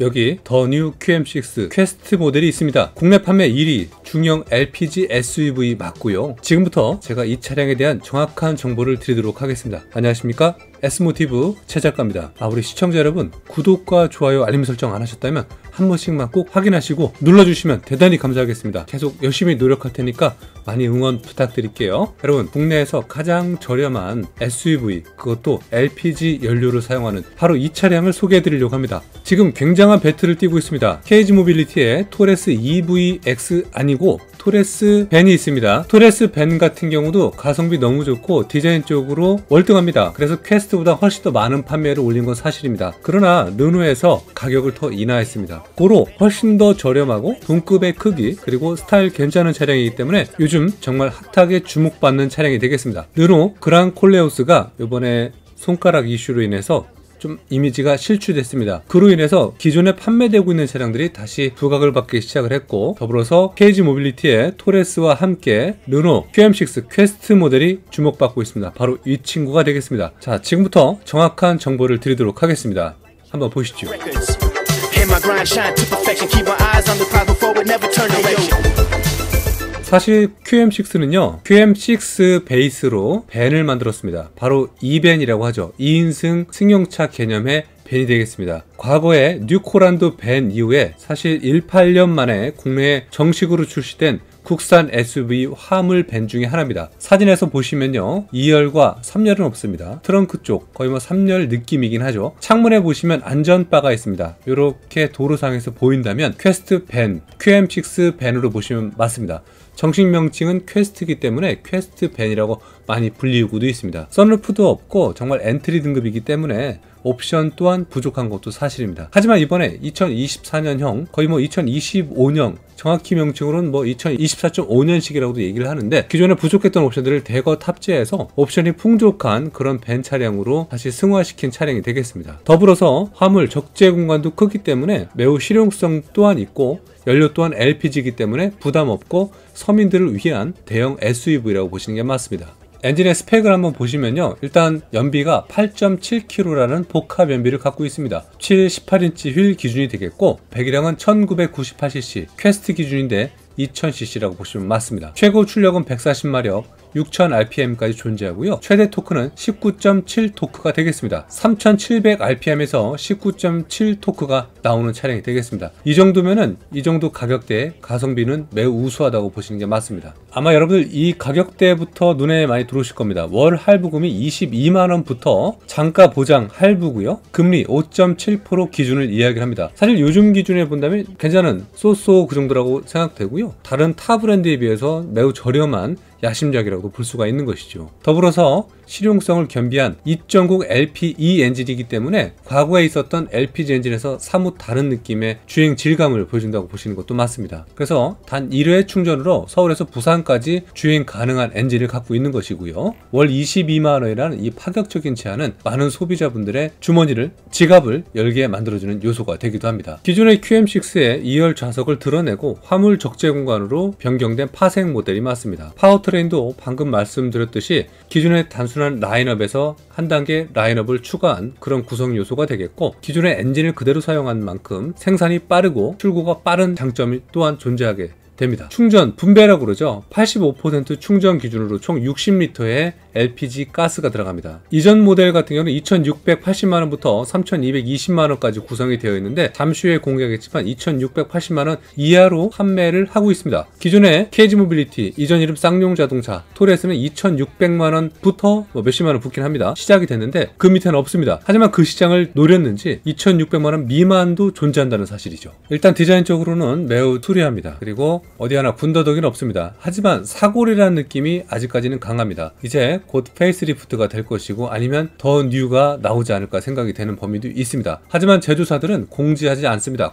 여기 더 뉴 QM6 퀘스트 모델이 있습니다. 국내 판매 1위 중형 LPG SUV 맞고요. 지금부터 제가 이 차량에 대한 정확한 정보를 드리도록 하겠습니다. 안녕하십니까? S모티브 최 작가입니다. 우리 시청자 여러분, 구독과 좋아요, 알림 설정 안 하셨다면 한 번씩만 꼭 확인하시고 눌러주시면 대단히 감사하겠습니다. 계속 열심히 노력할 테니까 많이 응원 부탁드릴게요. 여러분, 국내에서 가장 저렴한 SUV, 그것도 LPG 연료를 사용하는 바로 이 차량을 소개해 드리려고 합니다. 지금 굉장한 배틀을 띄고 있습니다. KG 모빌리티의 토레스 EVX 아니고 토레스 벤이 있습니다. 토레스 벤 같은 경우도 가성비 너무 좋고 디자인 쪽으로 월등합니다. 그래서 퀘스트보다 훨씬 더 많은 판매를 올린 건 사실입니다. 그러나 르노에서 가격을 더 인하했습니다. 고로 훨씬 더 저렴하고 동급의 크기 그리고 스타일 괜찮은 차량이기 때문에 요즘 정말 핫하게 주목받는 차량이 되겠습니다. 르노 그랑 콜레오스가 이번에 손가락 이슈로 인해서 좀 이미지가 실추됐습니다. 그로 인해서 기존에 판매되고 있는 차량들이 다시 부각을 받기 시작을 했고, 더불어서 KG 모빌리티의 토레스와 함께 르노 QM6 퀘스트 모델이 주목받고 있습니다. 바로 이 친구가 되겠습니다. 자, 지금부터 정확한 정보를 드리도록 하겠습니다. 한번 보시죠. 사실 QM6는요, QM6 베이스로 벤을 만들었습니다. 바로 E벤이라고 하죠. 2인승 승용차 개념의 벤이 되겠습니다. 과거에 뉴코란도 벤 이후에 사실 18년 만에 국내에 정식으로 출시된 국산 SUV 화물 벤 중에 하나입니다. 사진에서 보시면요, 2열과 3열은 없습니다. 트렁크 쪽 거의 3열 느낌이긴 하죠. 창문에 보시면 안전바가 있습니다. 이렇게 도로상에서 보인다면 퀘스트 벤, QM6 벤으로 보시면 맞습니다. 정식 명칭은 퀘스트이기 때문에 퀘스트 벤이라고 많이 불리우고도 있습니다. 선루프도 없고 정말 엔트리 등급이기 때문에 옵션 또한 부족한 것도 사실입니다. 하지만 이번에 2024년형, 거의 2025년, 정확히 명칭으로는 2024.5년식이라고도 얘기를 하는데, 기존에 부족했던 옵션들을 대거 탑재해서 옵션이 풍족한 그런 벤 차량으로 다시 승화시킨 차량이 되겠습니다. 더불어서 화물 적재 공간도 크기 때문에 매우 실용성 또한 있고, 연료 또한 LPG이기 때문에 부담 없고 서민들을 위한 대형 SUV라고 보시는 게 맞습니다. 엔진의 스펙을 한번 보시면요, 일단 연비가 8.7kg라는 복합 연비를 갖고 있습니다. 7-18인치 휠 기준이 되겠고, 배기량은 1998cc, 퀘스트 기준인데 2000cc라고 보시면 맞습니다. 최고 출력은 140마력, 6000rpm까지 존재하고요. 최대 토크는 19.7 토크가 되겠습니다. 3700rpm에서 19.7 토크가 나오는 차량이 되겠습니다. 이 정도면은, 이 정도 가격대에 가성비는 매우 우수하다고 보시는 게 맞습니다. 아마 여러분들 이 가격대부터 눈에 많이 들어오실 겁니다. 월 할부금이 22만원부터 장가 보장 할부고요. 금리 5.7% 기준을 이야기를 합니다. 사실 요즘 기준에 본다면 괜찮은 쏘쏘 그 정도라고 생각되고요. 다른 타 브랜드에 비해서 매우 저렴한 야심작이라고도 볼 수가 있는 것이죠. 더불어서 실용성을 겸비한 2.0 LPE 엔진이기 때문에 과거에 있었던 LPG 엔진에서 사뭇 다른 느낌의 주행 질감을 보여준다고 보시는 것도 맞습니다. 그래서 단 1회 충전으로 서울에서 부산까지 주행 가능한 엔진을 갖고 있는 것이고요. 월 22만원이라는 이 파격적인 제한은 많은 소비자분들의 주머니를, 지갑을 열게 만들어주는 요소가 되기도 합니다. 기존의 QM6의 2열 좌석을 드러내고 화물 적재 공간으로 변경된 파생 모델이 맞습니다. 파워트레인도 방금 말씀드렸듯이 기존의 단순한 라인업에서 한 단계 라인업을 추가한 그런 구성 요소가 되겠고, 기존의 엔진을 그대로 사용한 만큼 생산이 빠르고 출고가 빠른 장점이 또한 존재하게 됩니다. 충전 분배라고 그러죠. 85% 충전 기준으로 총 60리터의 LPG 가스가 들어갑니다. 이전 모델 같은 경우는 2680만원부터 3220만원까지 구성이 되어 있는데, 잠시 후에 공개하겠지만 2680만원 이하로 판매를 하고 있습니다. 기존의 KG 모빌리티, 이전 이름 쌍용 자동차 토레스는 2600만원부터 몇십만원 붙긴 합니다. 시작이 됐는데 그 밑에는 없습니다. 하지만 그 시장을 노렸는지 2600만원 미만도 존재한다는 사실이죠. 일단 디자인적으로는 매우 투리합니다. 그리고 어디 하나 군더더기는 없습니다. 하지만 사골이라는 느낌이 아직까지는 강합니다. 이제 곧 페이스리프트가 될 것이고, 아니면 더 뉴가 나오지 않을까 생각이 되는 범위도 있습니다. 하지만 제조사들은 공개하지 않습니다.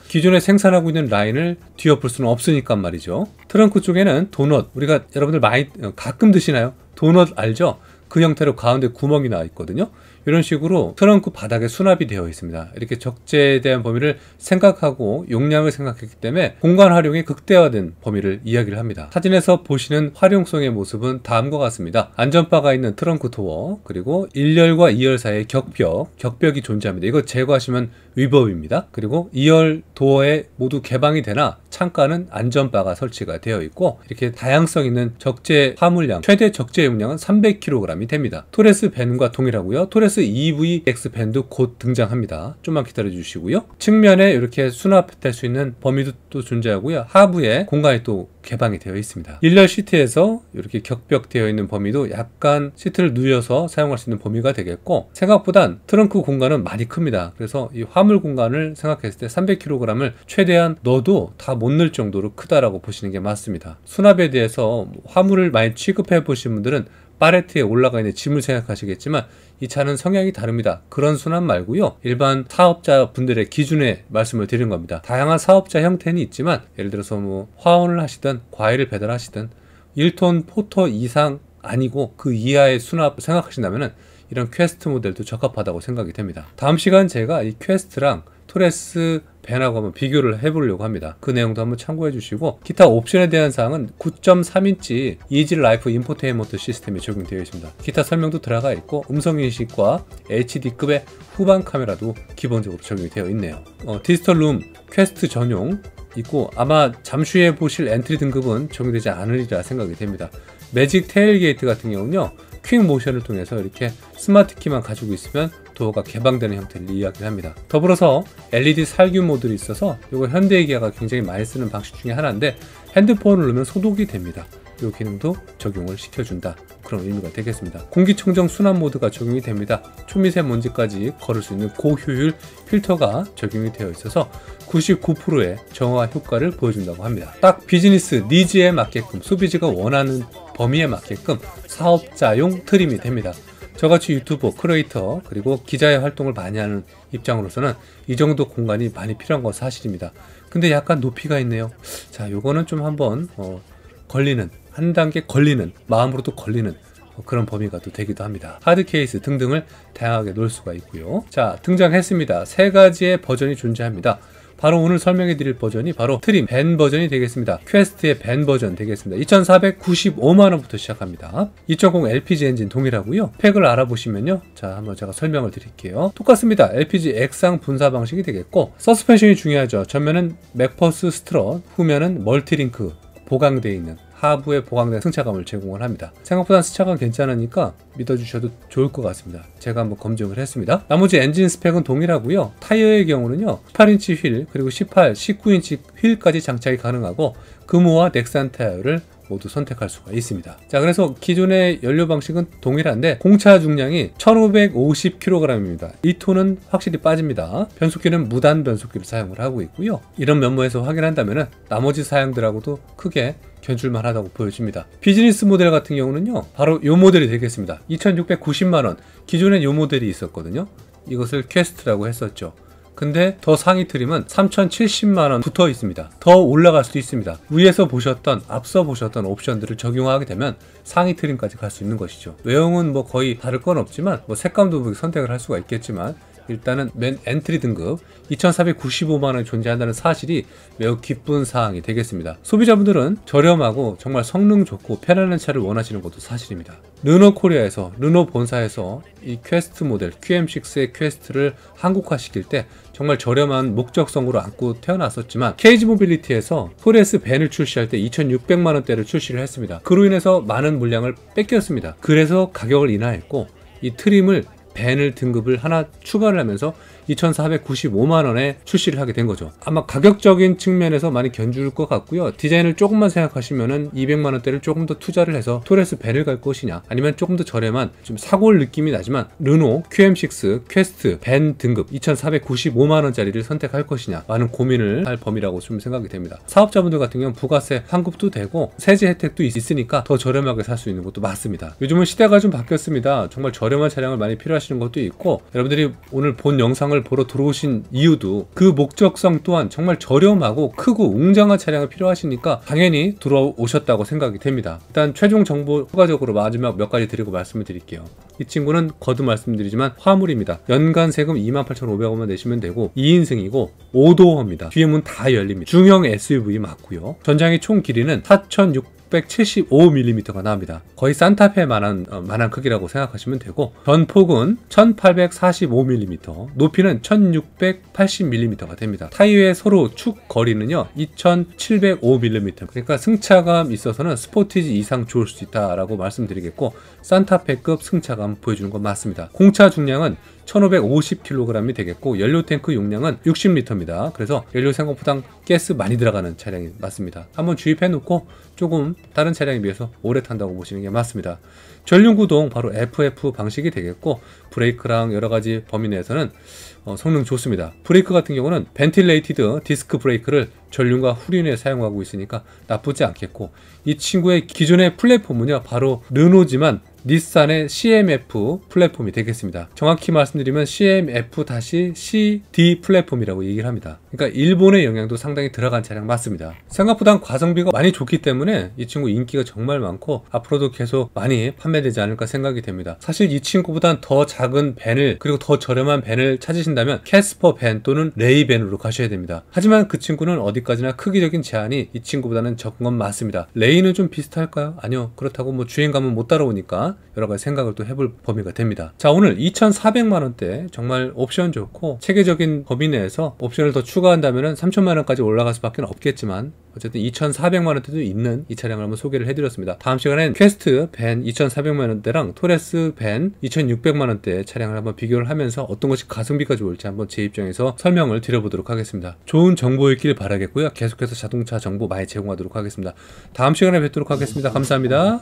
기존에 생산하고 있는 라인을 뒤엎을 수는 없으니까 말이죠. 트렁크 쪽에는 도넛, 우리가 여러분들 많이 가끔 드시나요? 도넛 알죠? 그 형태로 가운데 구멍이 나 있거든요. 이런 식으로 트렁크 바닥에 수납이 되어 있습니다. 이렇게 적재에 대한 범위를 생각하고 용량을 생각했기 때문에 공간 활용이 극대화된 범위를 이야기를 합니다. 사진에서 보시는 활용성의 모습은 다음과 같습니다. 안전바가 있는 트렁크 도어, 그리고 1열과 2열 사이에 격벽이 존재합니다. 이거 제거하시면 위법입니다. 그리고 2열 도어에 모두 개방이 되나 창가는 안전바가 설치가 되어 있고, 이렇게 다양성 있는 적재 화물량, 최대 적재 용량은 300kg이 됩니다. 토레스 밴과 동일하고요. 토레스 EVX 밴도 곧 등장합니다. 좀만 기다려 주시고요. 측면에 이렇게 수납될 수 있는 범위도 또 존재하고요. 하부에 공간이 또 개방이 되어 있습니다. 1열 시트에서 이렇게 격벽되어 있는 범위도 약간 시트를 누여서 사용할 수 있는 범위가 되겠고, 생각보다 트렁크 공간은 많이 큽니다. 그래서 이 화물 공간을 생각했을 때 300kg을 최대한 넣어도 다 못 넣을 정도로 크다라고 보시는 게 맞습니다. 수납에 대해서 화물을 많이 취급해 보신 분들은 팔레트에 올라가 있는 짐을 생각하시겠지만 이 차는 성향이 다릅니다. 그런 수납 말고요. 일반 사업자분들의 기준에 말씀을 드리는 겁니다. 다양한 사업자 형태는 있지만, 예를 들어서 뭐 화원을 하시든 과일을 배달하시든 1톤 포터 이상 아니고 그 이하의 수납 생각하신다면 이런 퀘스트 모델도 적합하다고 생각이 됩니다. 다음 시간 제가 이 퀘스트랑 토레스 밴하고 한번 비교를 해보려고 합니다. 그 내용도 한번 참고해 주시고, 기타 옵션에 대한 사항은 9.3인치 이지 라이프 인포테인먼트 시스템이 적용되어 있습니다. 기타 설명도 들어가 있고 음성인식과 HD급의 후방 카메라도 기본적으로 적용이 되어 있네요. 디지털 룸 퀘스트 전용 있고, 아마 잠시 후에 보실 엔트리 등급은 적용되지 않으리라 생각이 됩니다. 매직 테일게이트 같은 경우는요, 퀵 모션을 통해서 이렇게 스마트 키만 가지고 있으면 도어가 개방되는 형태를 이야기를 합니다. 더불어서 LED 살균 모드도 있어서 이거 현대기아가 굉장히 많이 쓰는 방식 중에 하나인데, 핸드폰을 누르면 소독이 됩니다. 이 기능도 적용을 시켜준다, 그런 의미가 되겠습니다. 공기청정 순환 모드가 적용이 됩니다. 초미세먼지까지 걸을 수 있는 고효율 필터가 적용이 되어 있어서 99%의 정화 효과를 보여준다고 합니다. 딱 비즈니스 니즈에 맞게끔, 소비자가 원하는 범위에 맞게끔 사업자용 트림이 됩니다. 저같이 유튜버, 크리에이터, 그리고 기자의 활동을 많이 하는 입장으로서는 이 정도 공간이 많이 필요한 건 사실입니다. 근데 약간 높이가 있네요. 자, 요거는 좀 한번 걸리는, 한 단계 걸리는, 마음으로도 걸리는 그런 범위가 또 되기도 합니다. 하드 케이스 등등을 다양하게 놓을 수가 있고요. 자, 등장했습니다. 세 가지의 버전이 존재합니다. 바로 오늘 설명해 드릴 버전이 바로 트림 밴 버전이 되겠습니다. 퀘스트의 밴 버전 되겠습니다. 2,495만원부터 시작합니다. 2.0 LPG 엔진 동일하고요. 팩을 알아보시면요, 자, 한번 제가 설명을 드릴게요. 똑같습니다. LPG 액상 분사 방식이 되겠고, 서스펜션이 중요하죠. 전면은 맥퍼스 스트럿, 후면은 멀티링크 보강되어 있는, 하부에 보강된 승차감을 제공을 합니다. 생각보다 승차감 괜찮으니까 믿어주셔도 좋을 것 같습니다. 제가 한번 검증을 했습니다. 나머지 엔진 스펙은 동일하고요. 타이어의 경우는요, 18인치 휠, 그리고 18, 19인치 휠까지 장착이 가능하고, 금호와 넥산 타이어를 모두 선택할 수가 있습니다. 자, 그래서 기존의 연료 방식은 동일한데 공차 중량이 1550kg입니다. 2톤은 확실히 빠집니다. 변속기는 무단 변속기를 사용을 하고 있고요. 이런 면모에서 확인한다면 나머지 사양들하고도 크게 견줄만 하다고 보여집니다. 비즈니스 모델 같은 경우는요, 바로 이 모델이 되겠습니다. 2690만원, 기존엔 이 모델이 있었거든요. 이것을 퀘스트라고 했었죠. 근데 더 상위 트림은 3070만원 붙어 있습니다. 더 올라갈 수도 있습니다. 위에서 보셨던, 앞서 보셨던 옵션들을 적용하게 되면 상위 트림까지 갈 수 있는 것이죠. 외형은 뭐 거의 다를 건 없지만, 뭐 색감도 선택을 할 수가 있겠지만, 일단은 맨 엔트리 등급 2,495만원이 존재한다는 사실이 매우 기쁜 사항이 되겠습니다. 소비자분들은 저렴하고 정말 성능 좋고 편안한 차를 원하시는 것도 사실입니다. 르노 코리아에서, 르노 본사에서 이 퀘스트 모델 QM6의 퀘스트를 한국화시킬 때 정말 저렴한 목적성으로 안고 태어났었지만, KG 모빌리티에서 토레스 밴을 출시할 때 2,600만원대를 출시를 했습니다. 그로 인해서 많은 물량을 뺏겼습니다. 그래서 가격을 인하했고, 이 트림을 밴을 등급을 하나 추가를 하면서 2,495만원에 출시를 하게 된 거죠. 아마 가격적인 측면에서 많이 견줄 것 같고요. 디자인을 조금만 생각하시면은 200만원대를 조금 더 투자를 해서 토레스 밴을 갈 것이냐, 아니면 조금 더 저렴한 좀 사골 느낌이 나지만 르노 QM6 퀘스트 밴 등급 2,495만원짜리를 선택할 것이냐, 많은 고민을 할 범위라고 좀 생각이 됩니다. 사업자분들 같은 경우는 부가세 환급도 되고 세제 혜택도 있으니까 더 저렴하게 살 수 있는 것도 맞습니다. 요즘은 시대가 좀 바뀌었습니다. 정말 저렴한 차량을 많이 필요하시는 것도 있고, 여러분들이 오늘 본 영상을 차량을 보러 들어오신 이유도 그 목적성 또한 정말 저렴하고 크고 웅장한 차량이 필요하시니까 당연히 들어오셨다고 생각이 됩니다. 일단 최종 정보 추가적으로 마지막 몇 가지 드리고 말씀을 드릴게요. 이 친구는 거듭 말씀드리지만 화물입니다. 연간 세금 28,500원만 내시면 되고 2인승이고 5도어입니다. 뒤에 문 다 열립니다. 중형 SUV 맞고요. 전장의 총 길이는 4,675mm가 나옵니다. 거의 산타페만한 크기라고 생각하시면 되고 전폭은 1,845mm, 높이는 1,680mm가 됩니다. 타이어의 서로 축 거리는요 2,705mm. 그러니까 승차감 있어서는 스포티지 이상 좋을 수 있다라고 말씀드리겠고 산타페급 승차감 보여주는 건 맞습니다. 공차 중량은 1550kg이 되겠고 연료 탱크 용량은 60L입니다. 그래서 연료 생각보다 가스 많이 들어가는 차량이 맞습니다. 한번 주입해 놓고 조금 다른 차량에 비해서 오래 탄다고 보시는 게 맞습니다. 전륜 구동 바로 FF 방식이 되겠고 브레이크랑 여러가지 범위 내에서는 성능 좋습니다. 브레이크 같은 경우는 벤틸레이티드 디스크 브레이크를 전륜과 후륜에 사용하고 있으니까 나쁘지 않겠고 이 친구의 기존의 플랫폼은요 바로 르노지만 닛산의 CMF 플랫폼이 되겠습니다. 정확히 말씀드리면 CMF-CD 플랫폼이라고 얘기를 합니다. 그러니까 일본의 영향도 상당히 들어간 차량 맞습니다. 생각보다 가성비가 많이 좋기 때문에 이 친구 인기가 정말 많고 앞으로도 계속 많이 판매되지 않을까 생각이 됩니다. 사실 이 친구보단 더 작은 밴을 그리고 더 저렴한 밴을 찾으신다면 캐스퍼 밴 또는 레이 밴으로 가셔야 됩니다. 하지만 그 친구는 어디까지나 크기적인 제한이 이 친구보다는 적은 건 맞습니다. 레이는 좀 비슷할까요? 아니요. 그렇다고 뭐 주행감은 못 따라오니까 여러가지 생각을 또 해볼 범위가 됩니다. 자, 오늘 2,400만원대 정말 옵션 좋고 체계적인 범위 내에서 옵션을 더 추가한다면 3,000만원까지 올라갈 수밖에 없겠지만 어쨌든 2,400만원대도 있는 이 차량을 한번 소개를 해드렸습니다. 다음 시간엔 퀘스트 밴 2,400만원대랑 토레스 밴 2,600만원대 차량을 한번 비교를 하면서 어떤 것이 가성비가 좋을지 한번 제 입장에서 설명을 드려보도록 하겠습니다. 좋은 정보였길 바라겠고요. 계속해서 자동차 정보 많이 제공하도록 하겠습니다. 다음 시간에 뵙도록 하겠습니다. 감사합니다.